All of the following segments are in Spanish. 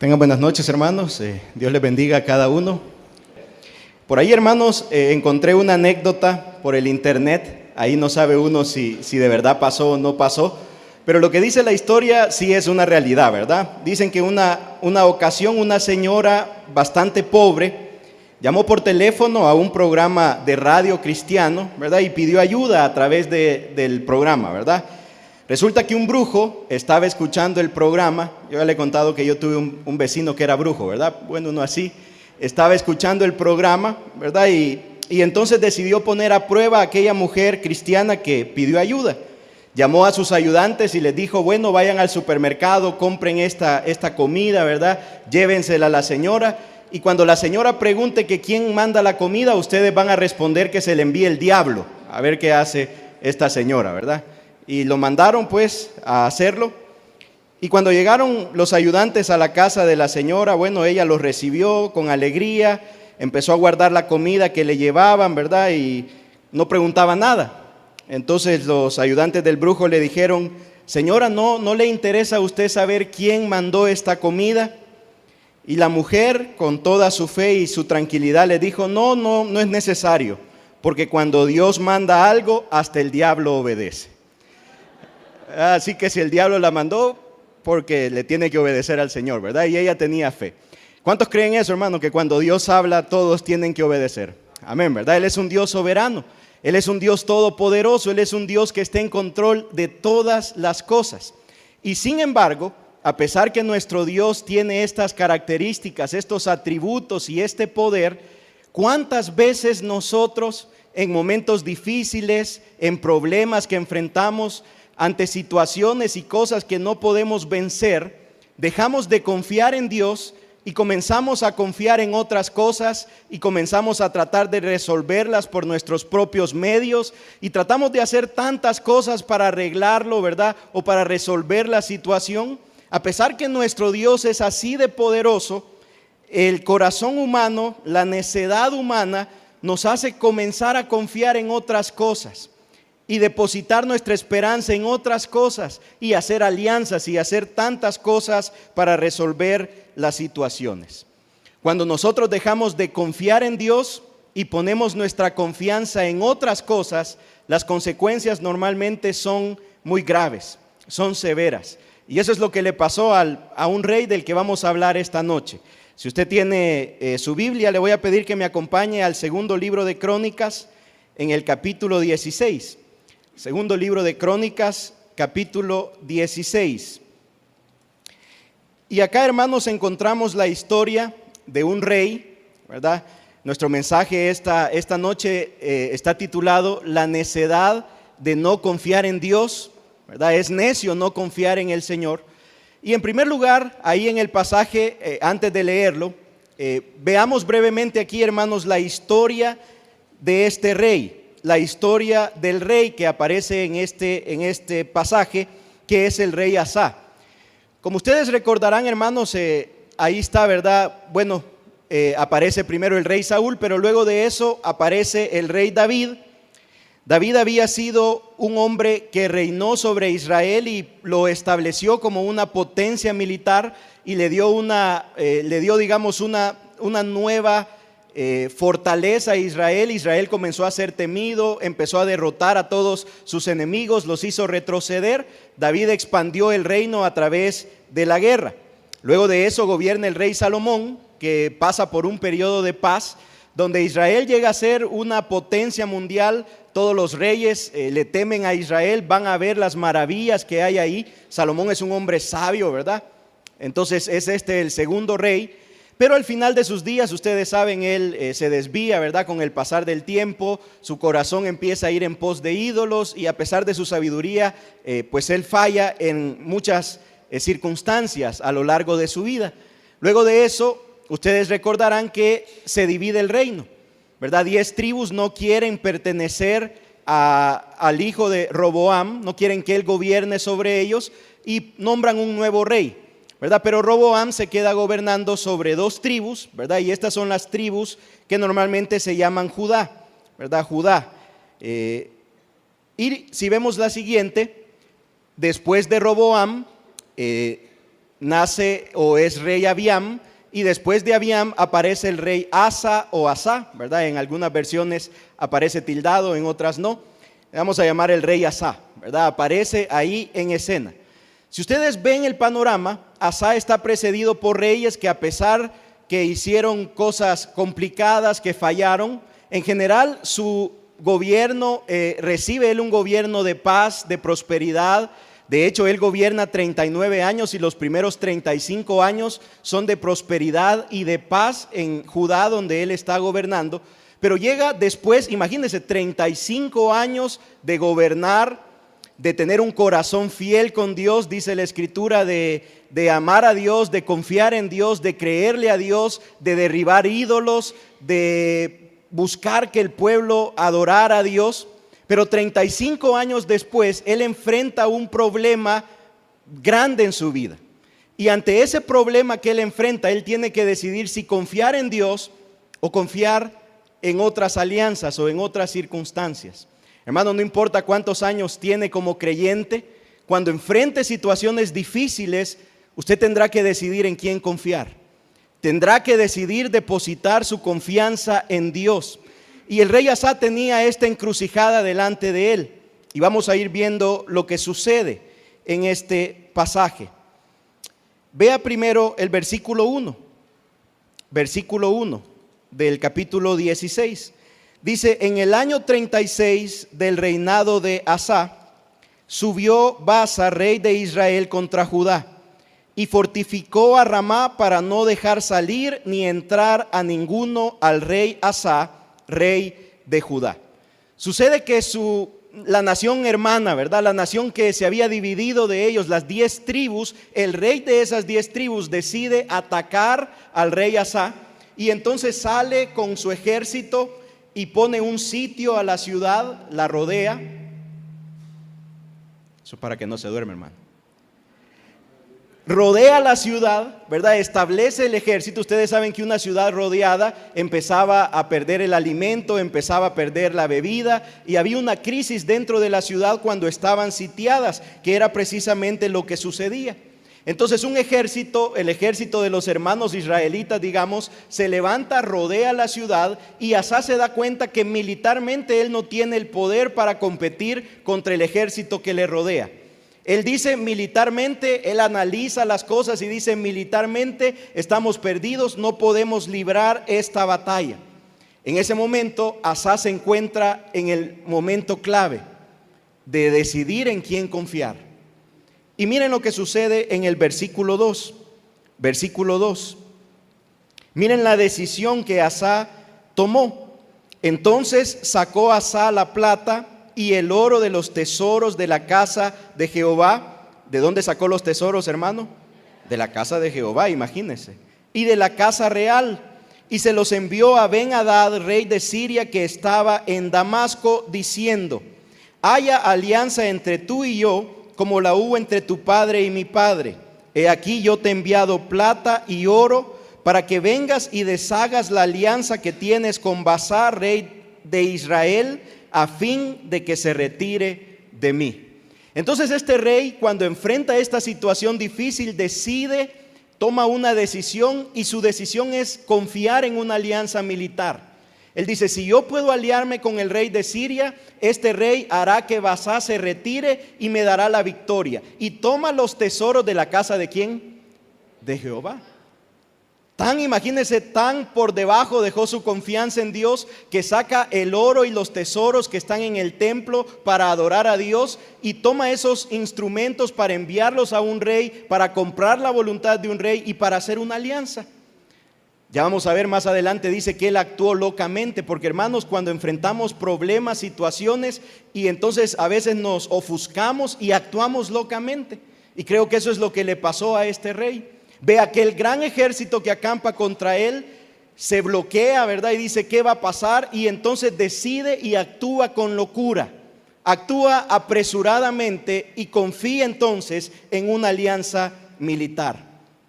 Tengan buenas noches, hermanos. Dios les bendiga a cada uno. Por ahí, hermanos, encontré una anécdota por el internet. Ahí no sabe uno si de verdad pasó o no pasó. Pero lo que dice la historia sí es una realidad, ¿verdad? Dicen que una ocasión una señora bastante pobre llamó por teléfono a un programa de radio cristiano, ¿verdad? Y pidió ayuda a través del programa, ¿verdad? Resulta que un brujo estaba escuchando el programa. Yo ya le he contado que yo tuve un vecino que era brujo, ¿verdad? Bueno, uno así. Estaba escuchando el programa, ¿verdad? Y entonces decidió poner a prueba a aquella mujer cristiana que pidió ayuda. Llamó a sus ayudantes y les dijo, bueno, vayan al supermercado, compren esta comida, ¿verdad? Llévensela a la señora. Y cuando la señora pregunte que quién manda la comida, ustedes van a responder que se le envíe el diablo. A ver qué hace esta señora, ¿verdad? Y lo mandaron pues a hacerlo. Y cuando llegaron los ayudantes a la casa de la señora, bueno, ella los recibió con alegría, empezó a guardar la comida que le llevaban, ¿verdad? Y no preguntaba nada. Entonces los ayudantes del brujo le dijeron, señora, ¿no le interesa a usted saber quién mandó esta comida? Y la mujer, con toda su fe y su tranquilidad, le dijo, no es necesario, porque cuando Dios manda algo, hasta el diablo obedece. Así que si el diablo la mandó, porque le tiene que obedecer al Señor, ¿verdad? Y ella tenía fe. ¿Cuántos creen eso, hermano? Que cuando Dios habla, todos tienen que obedecer. Amén, ¿verdad? Él es un Dios soberano. Él es un Dios todopoderoso. Él es un Dios que está en control de todas las cosas. Y sin embargo, a pesar que nuestro Dios tiene estas características, estos atributos y este poder, ¿cuántas veces nosotros en momentos difíciles, en problemas que enfrentamos, ante situaciones y cosas que no podemos vencer, dejamos de confiar en Dios y comenzamos a confiar en otras cosas y comenzamos a tratar de resolverlas por nuestros propios medios y tratamos de hacer tantas cosas para arreglarlo, ¿verdad? O para resolver la situación? A pesar que nuestro Dios es así de poderoso, el corazón humano, la necedad humana nos hace comenzar a confiar en otras cosas y depositar nuestra esperanza en otras cosas y hacer alianzas y hacer tantas cosas para resolver las situaciones. Cuando nosotros dejamos de confiar en Dios y ponemos nuestra confianza en otras cosas, las consecuencias normalmente son muy graves, son severas. Y eso es lo que le pasó a un rey del que vamos a hablar esta noche. Si usted tiene su Biblia, le voy a pedir que me acompañe al segundo libro de Crónicas en el capítulo 16. Segundo libro de Crónicas, capítulo 16. Y acá, hermanos, encontramos la historia de un rey, ¿verdad? Nuestro mensaje esta noche está titulado La necedad de no confiar en Dios, ¿verdad? Es necio no confiar en el Señor. Y en primer lugar, ahí en el pasaje, antes de leerlo, veamos brevemente aquí, hermanos, la historia de este rey. La historia del rey que aparece en este pasaje, que es el rey Asa. Como ustedes recordarán, hermanos, ahí está, ¿verdad? Bueno, aparece primero el rey Saúl, pero luego de eso aparece el rey David. David había sido un hombre que reinó sobre Israel y lo estableció como una potencia militar y le dio digamos, una nueva fortaleza a Israel. Israel comenzó a ser temido, empezó a derrotar a todos sus enemigos, los hizo retroceder. David expandió el reino a través de la guerra. Luego de eso gobierna el rey Salomón, que pasa por un periodo de paz, donde Israel llega a ser una potencia mundial. Todos los reyes le temen a Israel, van a ver las maravillas que hay ahí. Salomón es un hombre sabio, ¿verdad? Entonces es el segundo rey. Pero al final de sus días, ustedes saben, él se desvía, ¿verdad? Con el pasar del tiempo, su corazón empieza a ir en pos de ídolos y a pesar de su sabiduría, pues él falla en muchas circunstancias a lo largo de su vida. Luego de eso, ustedes recordarán que se divide el reino, ¿verdad? 10 tribus no quieren pertenecer al hijo de Roboam, no quieren que él gobierne sobre ellos y nombran un nuevo rey, ¿verdad? Pero Roboam se queda gobernando sobre 2 tribus, ¿verdad? Y estas son las tribus que normalmente se llaman Judá, ¿verdad? Judá. Y si vemos la siguiente, después de Roboam, nace o es rey Abiam, y después de Abiam aparece el rey Asa o Asá, ¿verdad? En algunas versiones aparece tildado, en otras no. Vamos a llamar el rey Asá, ¿verdad? Aparece ahí en escena. Si ustedes ven el panorama, Asá está precedido por reyes que, a pesar que hicieron cosas complicadas, que fallaron, en general su gobierno, recibe él un gobierno de paz, de prosperidad. De hecho, él gobierna 39 años y los primeros 35 años son de prosperidad y de paz en Judá, donde él está gobernando. Pero llega después, imagínense, 35 años de gobernar, de tener un corazón fiel con Dios, dice la Escritura, de amar a Dios, de confiar en Dios, de creerle a Dios, de derribar ídolos, de buscar que el pueblo adorara a Dios. Pero 35 años después, él enfrenta un problema grande en su vida. Y ante ese problema que él enfrenta, él tiene que decidir si confiar en Dios o confiar en otras alianzas o en otras circunstancias. Hermano, no importa cuántos años tiene como creyente, cuando enfrente situaciones difíciles, usted tendrá que decidir en quién confiar. Tendrá que decidir depositar su confianza en Dios. Y el rey Asa tenía esta encrucijada delante de él. Y vamos a ir viendo lo que sucede en este pasaje. Vea primero el versículo 1. Versículo 1 del capítulo 16. Dice: en el año 36 del reinado de Asa, subió Baasa, rey de Israel, contra Judá, y fortificó a Ramá para no dejar salir ni entrar a ninguno al rey Asa, rey de Judá. Sucede que la nación hermana, ¿verdad? La nación que se había dividido de ellos, las 10 tribus, el rey de esas 10 tribus decide atacar al rey Asa, y entonces sale con su ejército y pone un sitio a la ciudad, la rodea. Eso para que no se duerme, hermano. Rodea la ciudad, ¿verdad? Establece el ejército. Ustedes saben que una ciudad rodeada empezaba a perder el alimento, empezaba a perder la bebida, y había una crisis dentro de la ciudad cuando estaban sitiadas, que era precisamente lo que sucedía. Entonces un ejército, el ejército de los hermanos israelitas, digamos, se levanta, rodea la ciudad, y Asa se da cuenta que militarmente él no tiene el poder para competir contra el ejército que le rodea. Él dice militarmente, él analiza las cosas y dice: militarmente estamos perdidos, no podemos librar esta batalla. En ese momento Asa se encuentra en el momento clave de decidir en quién confiar. Y miren lo que sucede en el versículo 2. Versículo 2. Miren la decisión que Asa tomó. Entonces sacó Asa la plata y el oro de los tesoros de la casa de Jehová. ¿De dónde sacó los tesoros, hermano? De la casa de Jehová, imagínense. Y de la casa real. Y se los envió a Ben-Hadad, rey de Siria, que estaba en Damasco, diciendo: haya alianza entre tú y yo, como la hubo entre tu padre y mi padre. He aquí yo te he enviado plata y oro para que vengas y deshagas la alianza que tienes con Baasa, rey de Israel, a fin de que se retire de mí. Entonces este rey, cuando enfrenta esta situación difícil, toma una decisión, y su decisión es confiar en una alianza militar. Él dice: si yo puedo aliarme con el rey de Siria, este rey hará que Baasa se retire y me dará la victoria. Y toma los tesoros de la casa ¿de quién? De Jehová. Imagínense, tan por debajo dejó su confianza en Dios, que saca el oro y los tesoros que están en el templo para adorar a Dios, y toma esos instrumentos para enviarlos a un rey, para comprar la voluntad de un rey y para hacer una alianza. Ya vamos a ver más adelante, dice que él actuó locamente, porque hermanos, cuando enfrentamos problemas, situaciones, y entonces a veces nos ofuscamos y actuamos locamente, y creo que eso es lo que le pasó a este rey. Ve aquel gran ejército que acampa contra él, se bloquea, ¿verdad? Y dice: ¿qué va a pasar? Y entonces decide y actúa con locura, actúa apresuradamente y confía entonces en una alianza militar.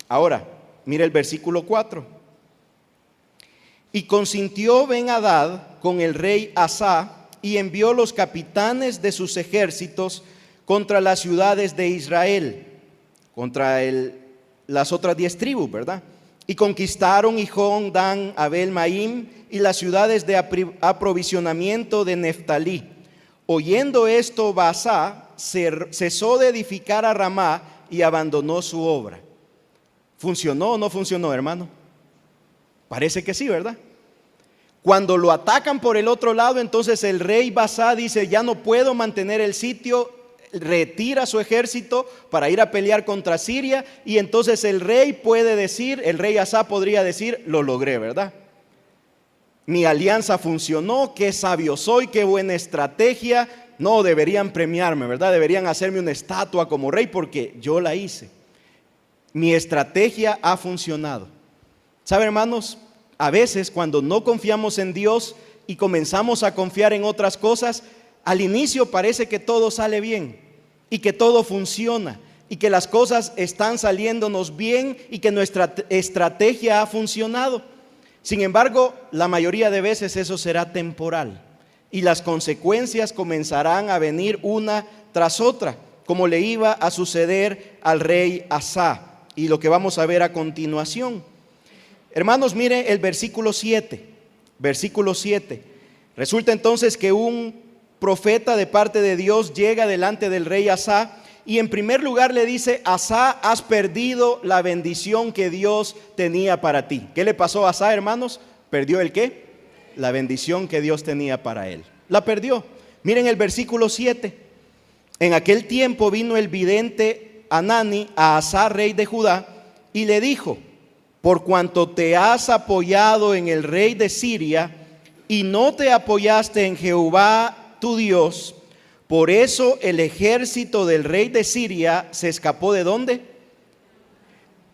Ahora, mira el versículo 4. Y consintió Ben-Hadad con el rey Asa, y envió los capitanes de sus ejércitos contra las ciudades de Israel, contra las otras 10 tribus, ¿verdad? Y conquistaron Gijón, Dan, Abel, Maim y las ciudades de aprovisionamiento de Neftalí. Oyendo esto, Baasá cesó de edificar a Ramá y abandonó su obra. ¿Funcionó o no funcionó, hermano? Parece que sí, ¿verdad? Cuando lo atacan por el otro lado, entonces el rey Baasá dice: ya no puedo mantener el sitio, retira su ejército para ir a pelear contra Siria. Y entonces el rey puede decir, el rey Asa podría decir: lo logré, ¿verdad? Mi alianza funcionó, qué sabio soy, qué buena estrategia. No, deberían premiarme, ¿verdad? Deberían hacerme una estatua como rey porque yo la hice. Mi estrategia ha funcionado. ¿Sabe, hermanos? A veces cuando no confiamos en Dios y comenzamos a confiar en otras cosas, al inicio parece que todo sale bien y que todo funciona y que las cosas están saliéndonos bien y que nuestra estrategia ha funcionado. Sin embargo, la mayoría de veces eso será temporal y las consecuencias comenzarán a venir una tras otra, como le iba a suceder al rey Asa, y lo que vamos a ver a continuación. Hermanos, mire el versículo 7. Versículo 7. Resulta entonces que un profeta de parte de Dios llega delante del rey Asa y en primer lugar le dice: Asa, has perdido la bendición que Dios tenía para ti. ¿Qué le pasó a Asa, hermanos? ¿Perdió el qué? La bendición que Dios tenía para él. La perdió. Miren el versículo 7. En aquel tiempo vino el vidente Hanani a Asa, rey de Judá, y le dijo: por cuanto te has apoyado en el rey de Siria y no te apoyaste en Jehová tu Dios, por eso el ejército del rey de Siria se escapó. ¿De dónde?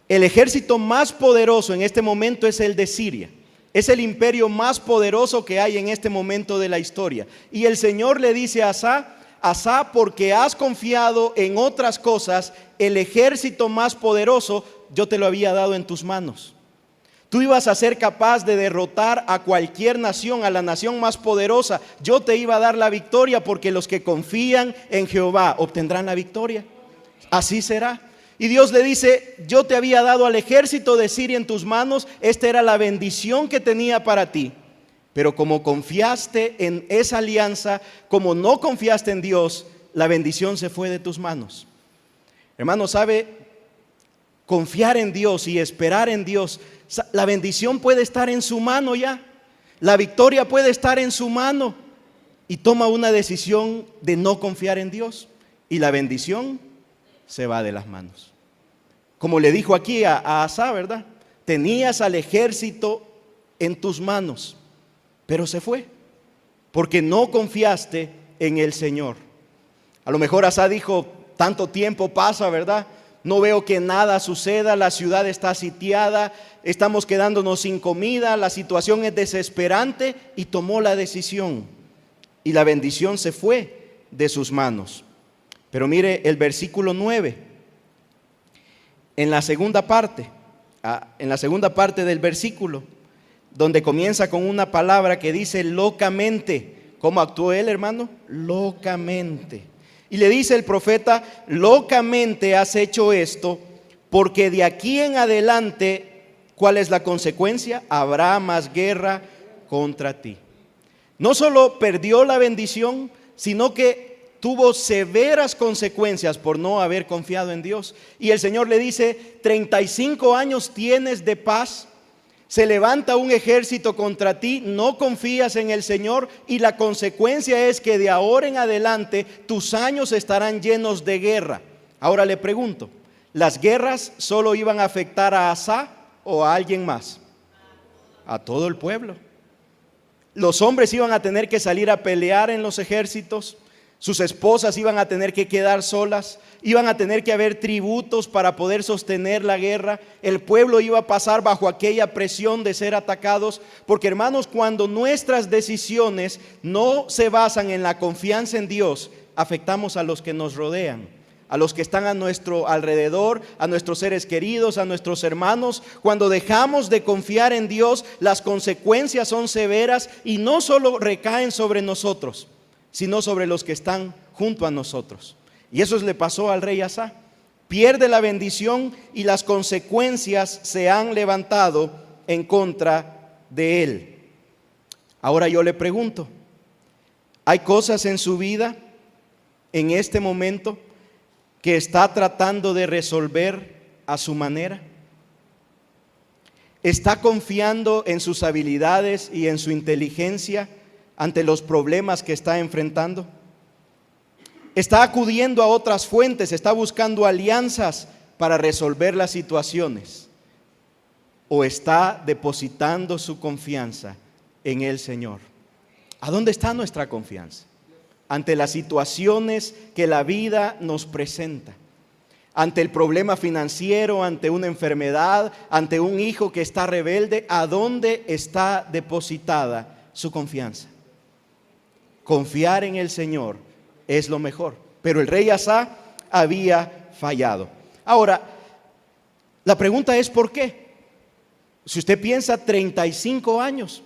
El ejército más poderoso en este momento es el de Siria. Es el imperio más poderoso que hay en este momento de la historia. Y el Señor le dice a Asa: Asa, porque has confiado en otras cosas, el ejército más poderoso yo te lo había dado en tus manos. Tú ibas a ser capaz de derrotar a cualquier nación, a la nación más poderosa. Yo te iba a dar la victoria, porque los que confían en Jehová obtendrán la victoria. Así será. Y Dios le dice: yo te había dado al ejército de Siria en tus manos. Esta era la bendición que tenía para ti. Pero como confiaste en esa alianza, como no confiaste en Dios, la bendición se fue de tus manos. Hermano, ¿sabe? Confiar en Dios y esperar en Dios, la bendición puede estar en su mano ya. La victoria puede estar en su mano. Y toma una decisión de no confiar en Dios y la bendición se va de las manos. Como le dijo aquí a Asa, ¿verdad? Tenías al ejército en tus manos, pero se fue porque no confiaste en el Señor. A lo mejor Asa dijo: tanto tiempo pasa, ¿verdad? No veo que nada suceda, la ciudad está sitiada, estamos quedándonos sin comida, la situación es desesperante, y tomó la decisión y la bendición se fue de sus manos. Pero mire el versículo 9, en la segunda parte del versículo, donde comienza con una palabra que dice locamente. ¿Cómo actuó él, hermano? Locamente. Y le dice el profeta: locamente has hecho esto, porque de aquí en adelante, ¿cuál es la consecuencia? Habrá más guerra contra ti. No solo perdió la bendición, sino que tuvo severas consecuencias por no haber confiado en Dios. Y el Señor le dice: 35 años tienes de paz. Se levanta un ejército contra ti, no confías en el Señor, y la consecuencia es que de ahora en adelante tus años estarán llenos de guerra. Ahora le pregunto, ¿las guerras solo iban a afectar a Asa o a alguien más? A todo el pueblo. Los hombres iban a tener que salir a pelear en los ejércitos. Sus esposas iban a tener que quedar solas, iban a tener que haber tributos para poder sostener la guerra. El pueblo iba a pasar bajo aquella presión de ser atacados, porque hermanos, cuando nuestras decisiones no se basan en la confianza en Dios, afectamos a los que nos rodean, a los que están a nuestro alrededor, a nuestros seres queridos, a nuestros hermanos. Cuando dejamos de confiar en Dios, las consecuencias son severas y no solo recaen sobre nosotros, sino sobre los que están junto a nosotros. Y eso le pasó al rey Asa. pierde la bendición y las consecuencias se han levantado en contra de él. Ahora yo le pregunto, ¿hay cosas en su vida en este momento que está tratando de resolver a su manera? ¿Está confiando en sus habilidades y en su inteligencia ante los problemas que está enfrentando? ¿Está acudiendo a otras fuentes? ¿Está buscando alianzas para resolver las situaciones? ¿O está depositando su confianza en el Señor? ¿A dónde está nuestra confianza? Ante las situaciones que la vida nos presenta. Ante el problema financiero, ante una enfermedad, ante un hijo que está rebelde, ¿a dónde está depositada su confianza? Confiar en el Señor es lo mejor, pero el rey Asa había fallado. Ahora, la pregunta es ¿por qué? Si usted piensa 35 años,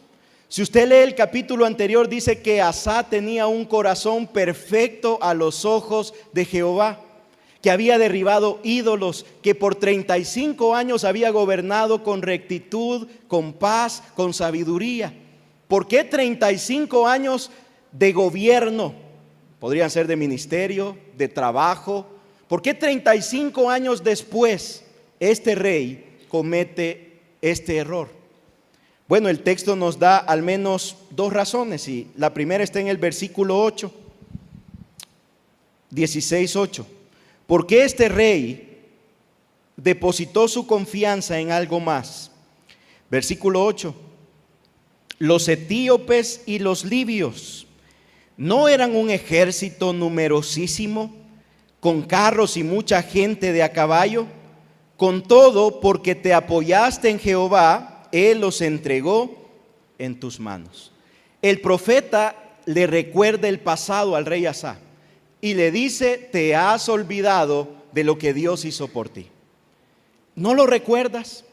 si usted lee el capítulo anterior, dice que Asa tenía un corazón perfecto a los ojos de Jehová, que había derribado ídolos, que por 35 años había gobernado con rectitud, con paz, con sabiduría. ¿Por qué 35 años de gobierno? Podrían ser de ministerio, de trabajo. ¿Por qué 35 años después este rey comete este error? Bueno, el texto nos da al menos dos razones y la primera está en el versículo 8, 16:8. ¿Por qué este rey depositó su confianza en algo más? Versículo 8. Los etíopes y los libios no eran un ejército numerosísimo, con carros y mucha gente de a caballo. Con todo, porque te apoyaste en Jehová, Él los entregó en tus manos. El profeta le recuerda el pasado al rey Asa y le dice: te has olvidado de lo que Dios hizo por ti. ¿No lo recuerdas?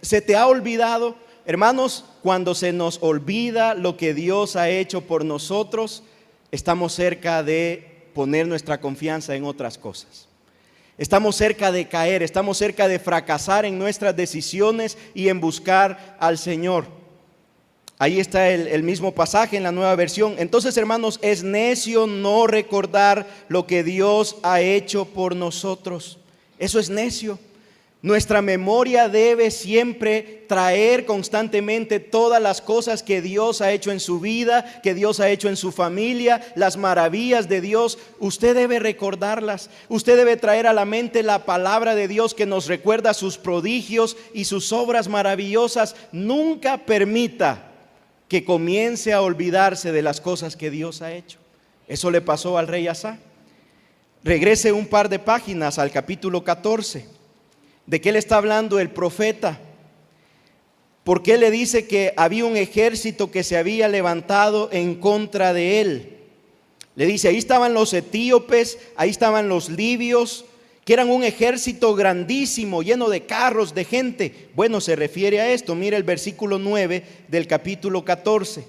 ¿Se te ha olvidado? Hermanos, cuando se nos olvida lo que Dios ha hecho por nosotros, estamos cerca de poner nuestra confianza en otras cosas. Estamos cerca de caer, estamos cerca de fracasar en nuestras decisiones y en buscar al Señor. Ahí está el mismo pasaje en la Nueva Versión. Entonces, hermanos, es necio no recordar lo que Dios ha hecho por nosotros. Eso es necio. Nuestra memoria debe siempre traer constantemente todas las cosas que Dios ha hecho en su vida, que Dios ha hecho en su familia, las maravillas de Dios. Usted debe recordarlas. Usted debe traer a la mente la palabra de Dios que nos recuerda sus prodigios y sus obras maravillosas. Nunca permita que comience a olvidarse de las cosas que Dios ha hecho. Eso le pasó al rey Asa. Regrese un par de páginas al capítulo 14. ¿De qué le está hablando el profeta? ¿Por qué le dice que había un ejército que se había levantado en contra de él? Le dice, ahí estaban los etíopes, ahí estaban los libios, que eran un ejército grandísimo, lleno de carros, de gente. Bueno, se refiere a esto. Mira el versículo 9 del capítulo 14.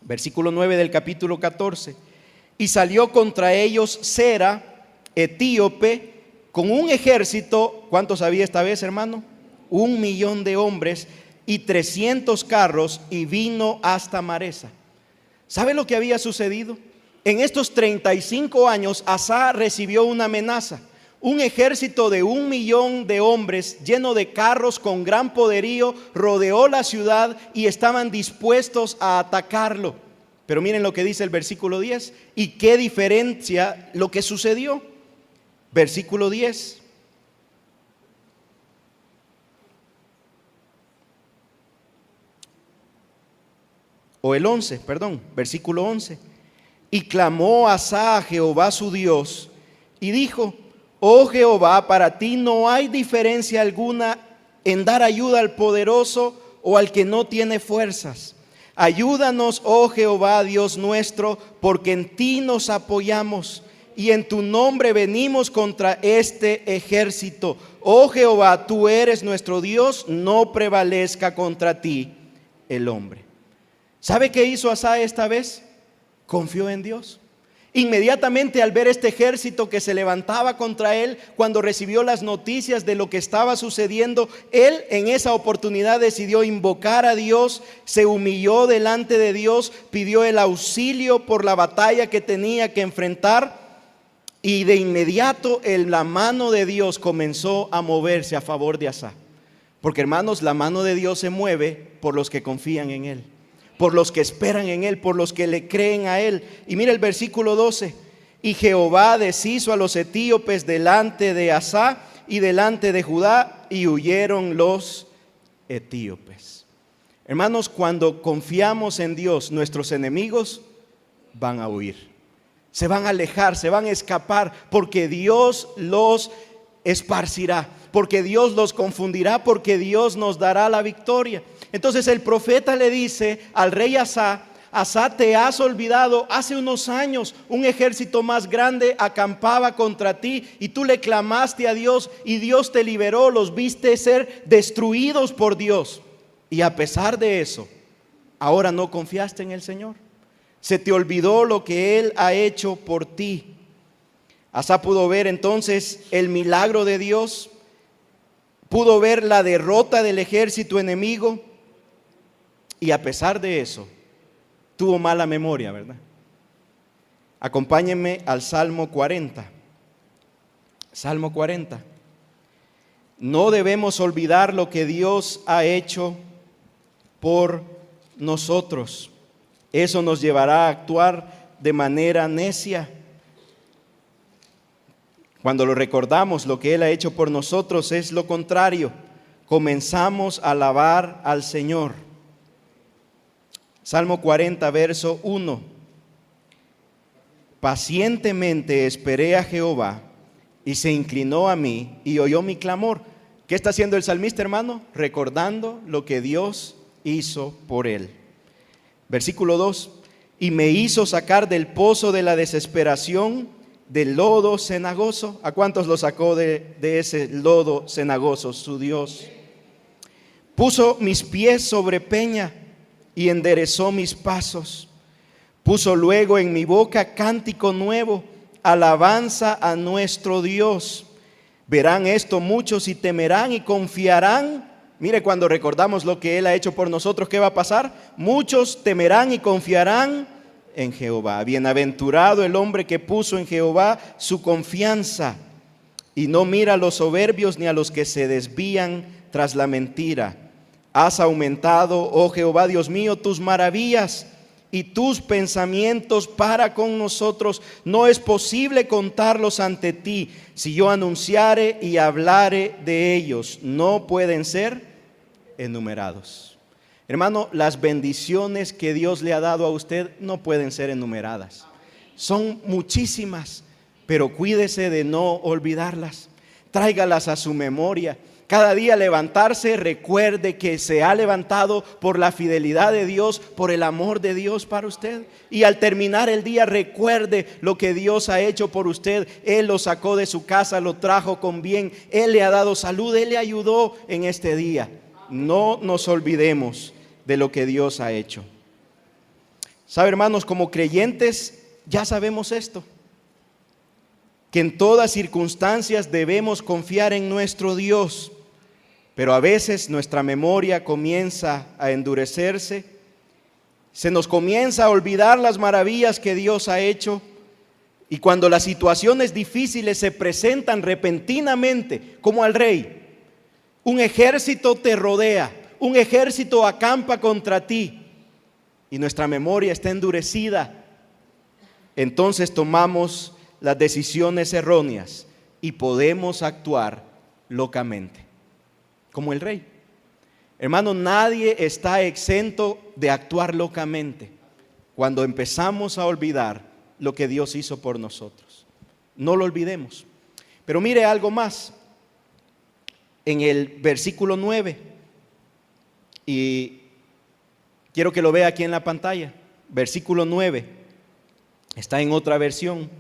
Versículo 9 del capítulo 14. Y salió contra ellos Sera, etíope, con un ejército. ¿Cuántos había esta vez, hermano? 1,000,000 de hombres y 300 carros, y vino hasta Maresa. ¿Sabe lo que había sucedido? En estos 35 años, Asa recibió una amenaza. Un ejército de 1,000,000 de hombres, lleno de carros con gran poderío, rodeó la ciudad y estaban dispuestos a atacarlo. Pero miren lo que dice el versículo 10. ¿Y qué diferencia lo que sucedió? Versículo 10. O el 11, perdón, versículo 11. Y clamó Asa a Jehová su Dios y dijo: oh Jehová, para ti no hay diferencia alguna en dar ayuda al poderoso o al que no tiene fuerzas. Ayúdanos, oh Jehová, Dios nuestro, porque en ti nos apoyamos y en tu nombre venimos contra este ejército. Oh Jehová, tú eres nuestro Dios, no prevalezca contra ti el hombre. ¿Sabe qué hizo Asa esta vez? Confió en Dios. Inmediatamente al ver este ejército que se levantaba contra él, cuando recibió las noticias de lo que estaba sucediendo, él en esa oportunidad decidió invocar a Dios, se humilló delante de Dios, pidió el auxilio por la batalla que tenía que enfrentar, y de inmediato la mano de Dios comenzó a moverse a favor de Asa. Porque, hermanos, la mano de Dios se mueve por los que confían en Él, por los que esperan en Él, por los que le creen a Él. Y mira el versículo 12. Y Jehová deshizo a los etíopes delante de Asa y delante de Judá, y huyeron los etíopes. Hermanos, cuando confiamos en Dios, nuestros enemigos van a huir, se van a alejar, se van a escapar, porque Dios los esparcirá, porque Dios los confundirá, porque Dios nos dará la victoria. Entonces el profeta le dice al rey Asa: Asa, te has olvidado, hace unos años un ejército más grande acampaba contra ti y tú le clamaste a Dios y Dios te liberó, los viste ser destruidos por Dios, y a pesar de eso, ahora no confiaste en el Señor. Se te olvidó lo que Él ha hecho por ti. Asa pudo ver entonces el milagro de Dios, pudo ver la derrota del ejército enemigo, y a pesar de eso tuvo mala memoria, ¿verdad? Acompáñenme al Salmo 40. Salmo 40. No debemos olvidar lo que Dios ha hecho por nosotros. Eso nos llevará a actuar de manera necia. Cuando lo recordamos, lo que Él ha hecho por nosotros es lo contrario. Comenzamos a alabar al Señor. Salmo 40, verso 1. Pacientemente esperé a Jehová y se inclinó a mí y oyó mi clamor. ¿Qué está haciendo el salmista, hermano? Recordando lo que Dios hizo por él. Versículo 2. Y me hizo sacar del pozo de la desesperación, del lodo cenagoso. ¿A cuántos lo sacó de ese lodo cenagoso? Su Dios. Puso mis pies sobre peña y enderezó mis pasos. Puso luego en mi boca cántico nuevo, alabanza a nuestro Dios. Verán esto muchos y temerán y confiarán. Mire, cuando recordamos lo que Él ha hecho por nosotros, ¿qué va a pasar? Muchos temerán y confiarán en Jehová. Bienaventurado el hombre que puso en Jehová su confianza y no mira a los soberbios ni a los que se desvían tras la mentira. Has aumentado, oh Jehová Dios mío, tus maravillas y tus pensamientos para con nosotros. No es posible contarlos ante ti. Si yo anunciare y hablare de ellos, no pueden ser enumerados. Hermano, las bendiciones que Dios le ha dado a usted no pueden ser enumeradas. Son muchísimas, pero cuídese de no olvidarlas. Tráigalas a su memoria. Cada día levantarse, recuerde que se ha levantado por la fidelidad de Dios, por el amor de Dios para usted. Y al terminar el día, recuerde lo que Dios ha hecho por usted. Él lo sacó de su casa, lo trajo con bien. Él le ha dado salud, Él le ayudó en este día. No nos olvidemos de lo que Dios ha hecho. ¿Sabe, hermanos? Como creyentes ya sabemos esto, que en todas circunstancias debemos confiar en nuestro Dios, pero a veces nuestra memoria comienza a endurecerse, se nos comienza a olvidar las maravillas que Dios ha hecho, y cuando las situaciones difíciles se presentan repentinamente, como al rey, un ejército te rodea, un ejército acampa contra ti, y nuestra memoria está endurecida, entonces tomamos las decisiones erróneas y podemos actuar locamente, como el rey. Hermano, nadie está exento de actuar locamente cuando empezamos a olvidar lo que Dios hizo por nosotros. No lo olvidemos. Pero mire algo más. En el versículo 9, y quiero que lo vea aquí en la pantalla, versículo 9, está en otra versión.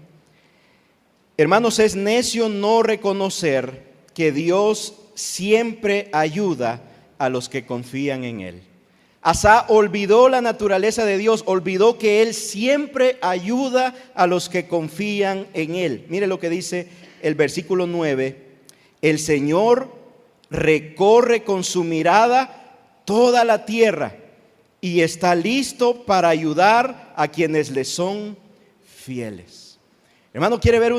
Hermanos, es necio no reconocer que Dios siempre ayuda a los que confían en Él. Asa olvidó la naturaleza de Dios, olvidó que Él siempre ayuda a los que confían en Él. Mire lo que dice el versículo 9. El Señor recorre con su mirada toda la tierra y está listo para ayudar a quienes le son fieles. Hermano, ¿quiere ver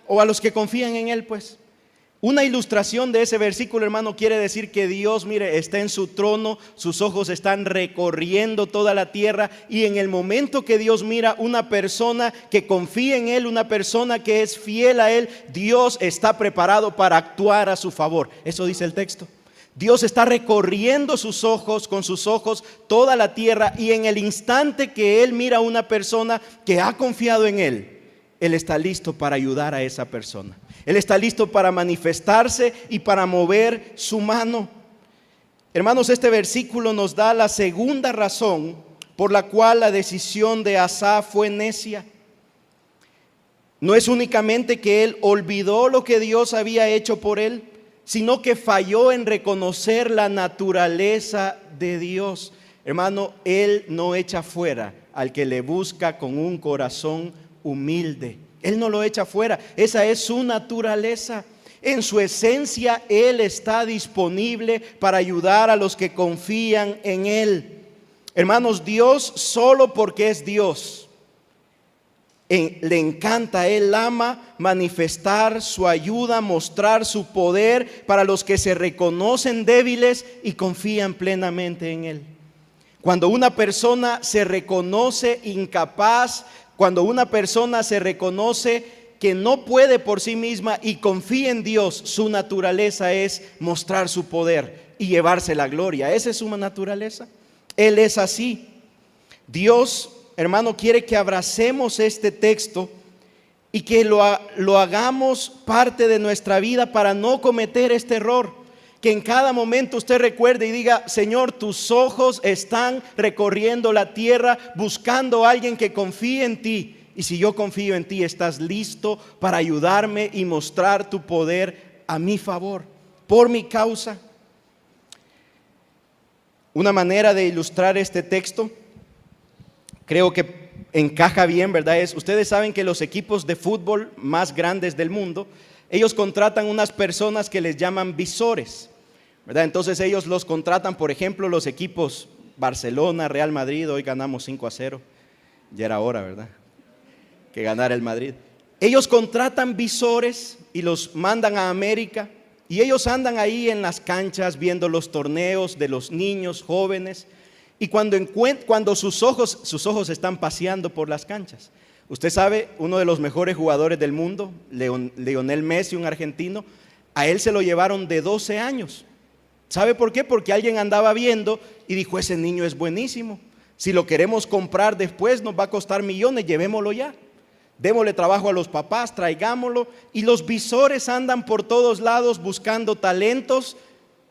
o a los que confían en Él, pues? Una ilustración de ese versículo, hermano, quiere decir que Dios, mire, está en su trono, sus ojos están recorriendo toda la tierra, y en el momento que Dios mira una persona que confía en Él, una persona que es fiel a Él, Dios está preparado para actuar a su favor. Eso dice el texto. Dios está recorriendo con sus ojos toda la tierra, y en el instante que Él mira a una persona que ha confiado en Él, Él está listo para ayudar a esa persona. Él está listo para manifestarse y para mover su mano. Hermanos, este versículo nos da la segunda razón por la cual la decisión de Asa fue necia. No es únicamente que él olvidó lo que Dios había hecho por él, sino que falló en reconocer la naturaleza de Dios. Hermano, Él no echa fuera al que le busca con un corazón humilde. Él no lo echa fuera, esa es su naturaleza. En su esencia, Él está disponible para ayudar a los que confían en Él. Hermanos, Dios, solo porque es Dios, le encanta, Él ama manifestar su ayuda, mostrar su poder para los que se reconocen débiles y confían plenamente en Él. Cuando una persona se reconoce incapaz, cuando una persona se reconoce que no puede por sí misma y confía en Dios, su naturaleza es mostrar su poder y llevarse la gloria. Esa es su naturaleza. Él es así. Dios, hermano, quiere que abracemos este texto y que lo hagamos parte de nuestra vida para no cometer este error. Que en cada momento usted recuerde y diga: Señor, tus ojos están recorriendo la tierra buscando a alguien que confíe en ti. Y si yo confío en ti, estás listo para ayudarme y mostrar tu poder a mi favor, por mi causa. Una manera de ilustrar este texto, creo que encaja bien, ¿verdad? Ustedes saben que los equipos de fútbol más grandes del mundo, ellos contratan unas personas que les llaman visores, ¿verdad? Entonces ellos los contratan, por ejemplo, los equipos Barcelona, Real Madrid. Hoy ganamos 5-0, ya era hora, ¿verdad?, que ganara el Madrid. Ellos contratan visores y los mandan a América, y ellos andan ahí en las canchas viendo los torneos de los niños jóvenes, y cuando sus ojos están paseando por las canchas. Usted sabe, uno de los mejores jugadores del mundo, Lionel Messi, un argentino, a él se lo llevaron de 12 años. ¿Sabe por qué? Porque alguien andaba viendo y dijo: ese niño es buenísimo, si lo queremos comprar después nos va a costar millones, llevémoslo ya. Démosle trabajo a los papás, traigámoslo. Y los visores andan por todos lados buscando talentos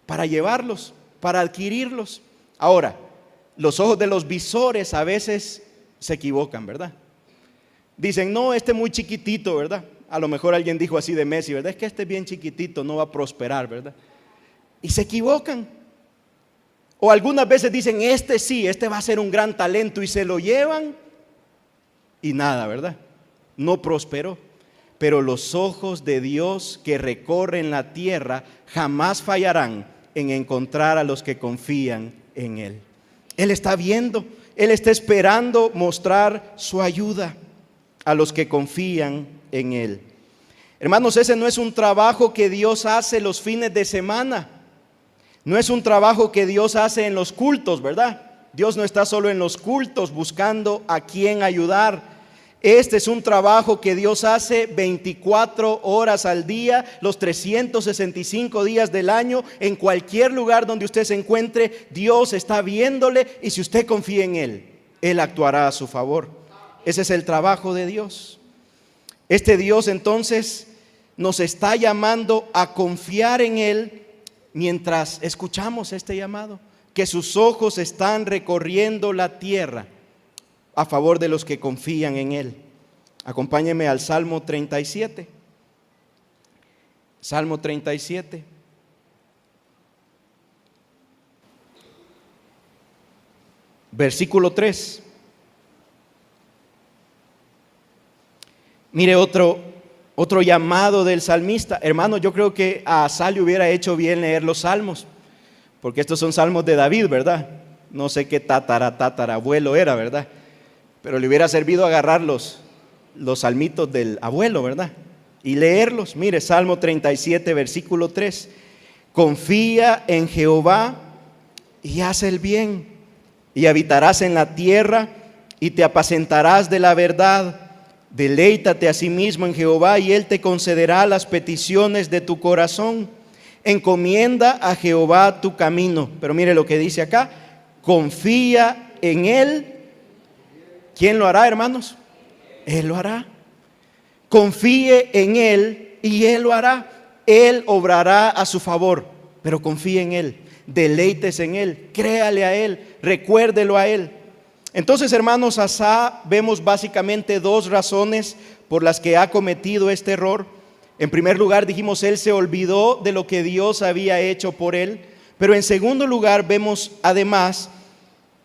para llevarlos, para adquirirlos. Ahora, los ojos de los visores a veces se equivocan, ¿verdad? Dicen: no, este es muy chiquitito, ¿verdad? A lo mejor alguien dijo así de Messi, ¿verdad? Es que este es bien chiquitito, no va a prosperar, ¿verdad? Y se equivocan. O algunas veces dicen: este va a ser un gran talento, y se lo llevan y nada, ¿verdad? No prosperó. Pero los ojos de Dios que recorren la tierra jamás fallarán en encontrar a los que confían en Él. Él está viendo, Él está esperando mostrar su ayuda a los que confían en Él. Hermanos, ese no es un trabajo que Dios hace los fines de semana. No es un trabajo que Dios hace en los cultos, ¿verdad? Dios no está solo en los cultos buscando a quién ayudar. Este es un trabajo que Dios hace 24 horas al día, los 365 días del año, en cualquier lugar donde usted se encuentre. Dios está viéndole, y si usted confía en Él, Él actuará a su favor. Ese es el trabajo de Dios. Este Dios entonces nos está llamando a confiar en Él mientras escuchamos este llamado, que sus ojos están recorriendo la tierra a favor de los que confían en Él. Acompáñeme al Salmo 37. Salmo 37. versículo 3. Mire otro llamado del salmista. Hermano, yo creo que a Asaf le hubiera hecho bien leer los salmos, porque estos son salmos de David, ¿verdad? No sé qué tatarabuelo era, ¿verdad? Pero le hubiera servido agarrar los salmitos del abuelo, ¿verdad? Y leerlos. Mire, Salmo 37, versículo 3. Confía en Jehová y haz el bien, y habitarás en la tierra y te apacentarás de la verdad. Deleítate a sí mismo en Jehová y Él te concederá las peticiones de tu corazón. Encomienda a Jehová tu camino. Pero mire lo que dice acá. Confía en Él. ¿Quién lo hará, hermanos? Él lo hará. Confíe en Él y Él lo hará. Él obrará a su favor, pero confíe en Él. Deleítese en Él. Créale a Él. Recuérdelo a Él. Entonces, hermanos, Asaf vemos básicamente dos razones por las que ha cometido este error. En primer lugar, dijimos, él se olvidó de lo que Dios había hecho por él. Pero en segundo lugar, vemos además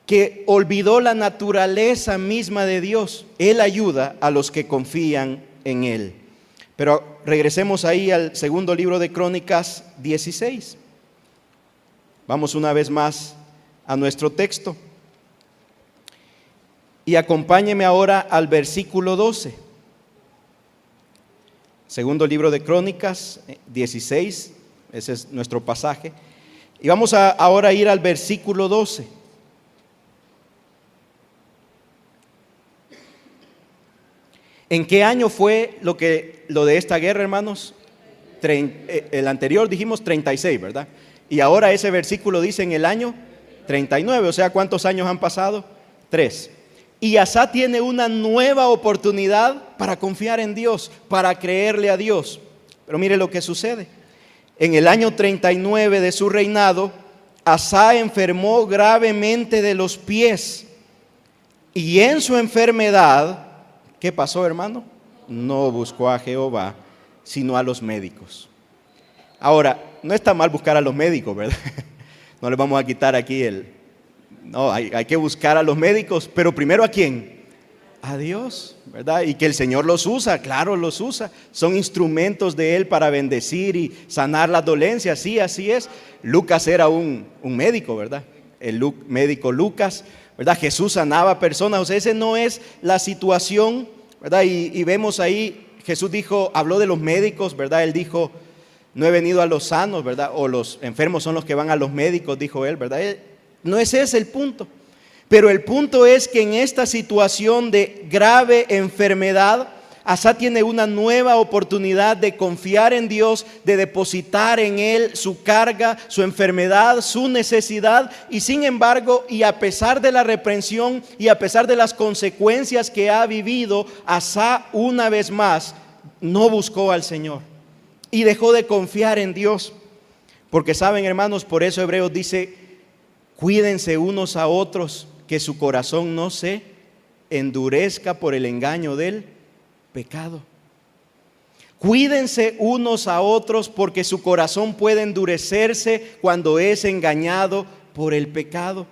que olvidó la naturaleza misma de Dios. Él ayuda a los que confían en Él. Pero regresemos ahí al segundo libro de Crónicas 16. Vamos una vez más a nuestro texto. Y acompáñeme ahora al versículo 12. Segundo libro de Crónicas 16, ese es nuestro pasaje. Y vamos ahora a ir al versículo 12. ¿En qué año fue lo de esta guerra, hermanos? El anterior dijimos 36, ¿verdad? Y ahora ese versículo dice en el año 39, o sea, ¿cuántos años han pasado? 3. Y Asaf tiene una nueva oportunidad para confiar en Dios, para creerle a Dios. Pero mire lo que sucede. En el año 39 de su reinado, Asaf enfermó gravemente de los pies. Y en su enfermedad, ¿qué pasó, hermano? No buscó a Jehová, sino a los médicos. Ahora, no está mal buscar a los médicos, ¿verdad? No les vamos a quitar aquí No, hay que buscar a los médicos, pero primero ¿a quién? A Dios, ¿verdad? Y que el Señor los usa, claro, los usa. Son instrumentos de Él para bendecir y sanar las dolencias, sí, así es. Lucas era un médico, ¿verdad? El médico Lucas, ¿verdad? Jesús sanaba personas, o sea, esa no es la situación, ¿verdad? Y vemos ahí, Jesús habló de los médicos, ¿verdad? Él dijo, no he venido a los sanos, ¿verdad? O los enfermos son los que van a los médicos, dijo Él, ¿verdad? No es ese el punto, pero el punto es que en esta situación de grave enfermedad, Asaf tiene una nueva oportunidad de confiar en Dios, de depositar en Él su carga, su enfermedad, su necesidad. Y sin embargo, y a pesar de la reprensión y a pesar de las consecuencias que ha vivido, Asaf una vez más no buscó al Señor y dejó de confiar en Dios. Porque saben, hermanos, por eso Hebreos dice, cuídense unos a otros, que su corazón no se endurezca por el engaño del pecado. Cuídense unos a otros porque su corazón puede endurecerse cuando es engañado por el pecado.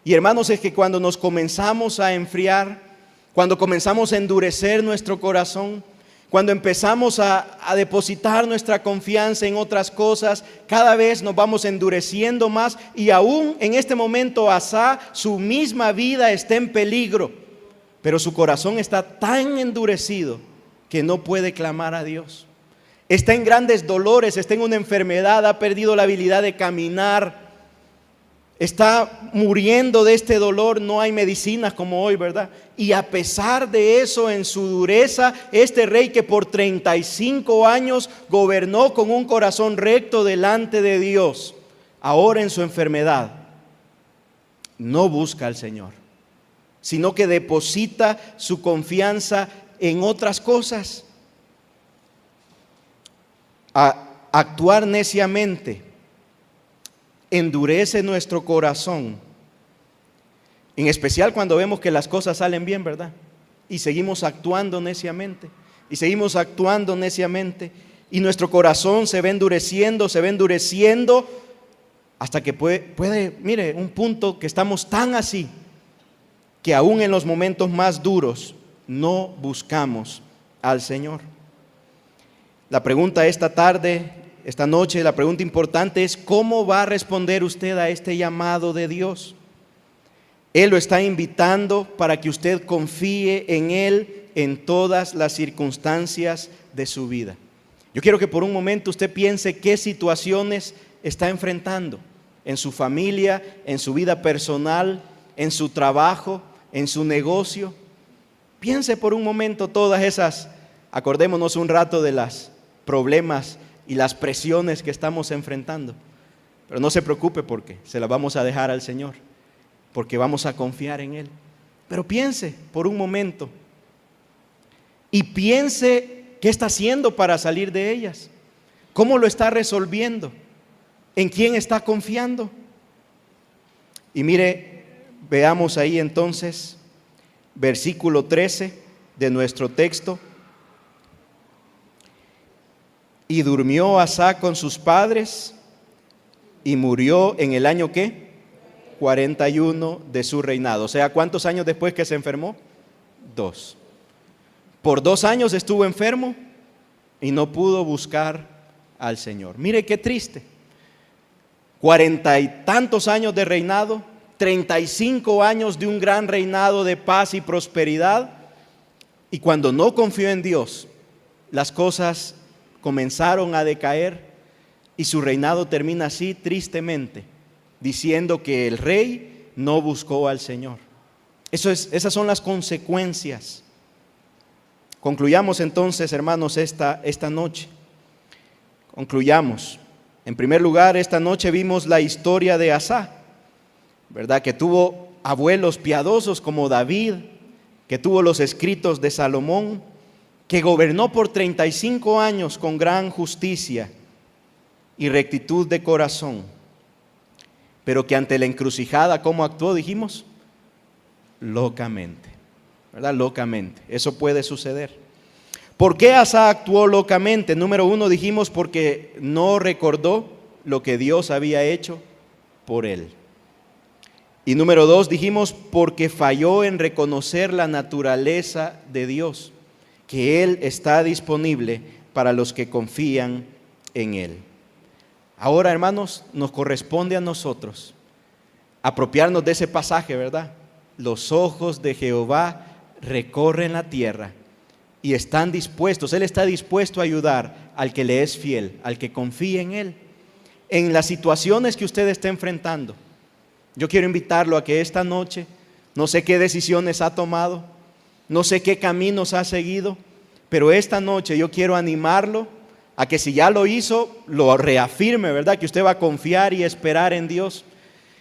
Y hermanos, es que cuando nos comenzamos a enfriar, cuando comenzamos a endurecer nuestro corazón, cuando empezamos a depositar nuestra confianza en otras cosas, cada vez nos vamos endureciendo más. Y aún en este momento Asaf, su misma vida está en peligro, pero su corazón está tan endurecido que no puede clamar a Dios. Está en grandes dolores, está en una enfermedad, ha perdido la habilidad de caminar, está muriendo de este dolor, no hay medicinas como hoy, ¿verdad? Y a pesar de eso, en su dureza, este rey que por 35 años gobernó con un corazón recto delante de Dios, ahora en su enfermedad, no busca al Señor, sino que deposita su confianza en otras cosas. A actuar neciamente endurece nuestro corazón, en especial cuando vemos que las cosas salen bien, ¿verdad? Y seguimos actuando neciamente, y nuestro corazón se va endureciendo, hasta que puede, mire, un punto que estamos tan así, que aún en los momentos más duros no buscamos al Señor. La pregunta esta tarde, esta noche, la pregunta importante es: ¿cómo va a responder usted a este llamado de Dios? Él lo está invitando para que usted confíe en Él en todas las circunstancias de su vida. Yo quiero que por un momento usted piense qué situaciones está enfrentando en su familia, en su vida personal, en su trabajo, en su negocio. Piense por un momento todas esas, acordémonos un rato de los problemas y las presiones que estamos enfrentando. Pero no se preocupe, porque se las vamos a dejar al Señor, porque vamos a confiar en Él. Pero piense por un momento y piense qué está haciendo para salir de ellas, cómo lo está resolviendo, en quién está confiando. Y mire, veamos ahí entonces versículo 13 de nuestro texto. Y durmió Asa con sus padres y murió en el año ¿qué? 41 de su reinado. O sea, ¿cuántos años después que se enfermó? 2. Por 2 años estuvo enfermo y no pudo buscar al Señor. Mire qué triste. 40 y tantos años de reinado, 35 años de un gran reinado de paz y prosperidad, y cuando no confió en Dios, las cosas comenzaron a decaer y su reinado termina así, tristemente, diciendo que el rey no buscó al Señor. Esas son las consecuencias. Concluyamos entonces, hermanos, esta noche. Concluyamos. En primer lugar, esta noche vimos la historia de Asa, ¿verdad? Que tuvo abuelos piadosos como David, que tuvo los escritos de Salomón, que gobernó por 35 años con gran justicia y rectitud de corazón, pero que ante la encrucijada, ¿cómo actuó? Dijimos, locamente, ¿verdad? Locamente. Eso puede suceder. ¿Por qué Asa actuó locamente? Número 1, dijimos, porque no recordó lo que Dios había hecho por él. Y número 2, dijimos, porque falló en reconocer la naturaleza de Dios, que Él está disponible para los que confían en Él. Ahora, hermanos, nos corresponde a nosotros apropiarnos de ese pasaje, ¿verdad? Los ojos de Jehová recorren la tierra y están dispuestos, Él está dispuesto a ayudar al que le es fiel, al que confía en Él. En las situaciones que usted está enfrentando, yo quiero invitarlo a que esta noche, no sé qué decisiones ha tomado, no sé qué caminos ha seguido, pero esta noche yo quiero animarlo a que si ya lo hizo, lo reafirme, ¿verdad? Que usted va a confiar y esperar en Dios.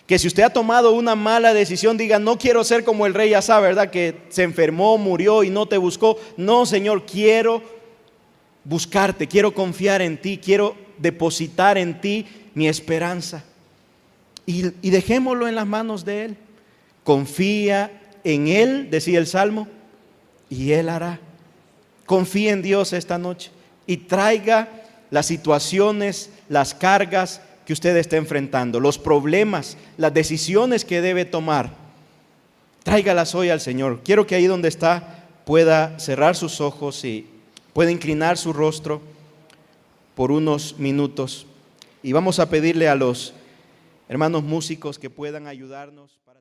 Que si usted ha tomado una mala decisión, diga, no quiero ser como el rey Asa, ¿verdad? Que se enfermó, murió y no te buscó. No, Señor, quiero buscarte, quiero confiar en ti, quiero depositar en ti mi esperanza. Y dejémoslo en las manos de Él. Confía en Él, decía el Salmo, y Él hará. Confía en Dios esta noche y traiga las situaciones, las cargas que usted está enfrentando, los problemas, las decisiones que debe tomar. Tráigalas hoy al Señor. Quiero que ahí donde está pueda cerrar sus ojos y pueda inclinar su rostro por unos minutos. Y vamos a pedirle a los hermanos músicos que puedan ayudarnos para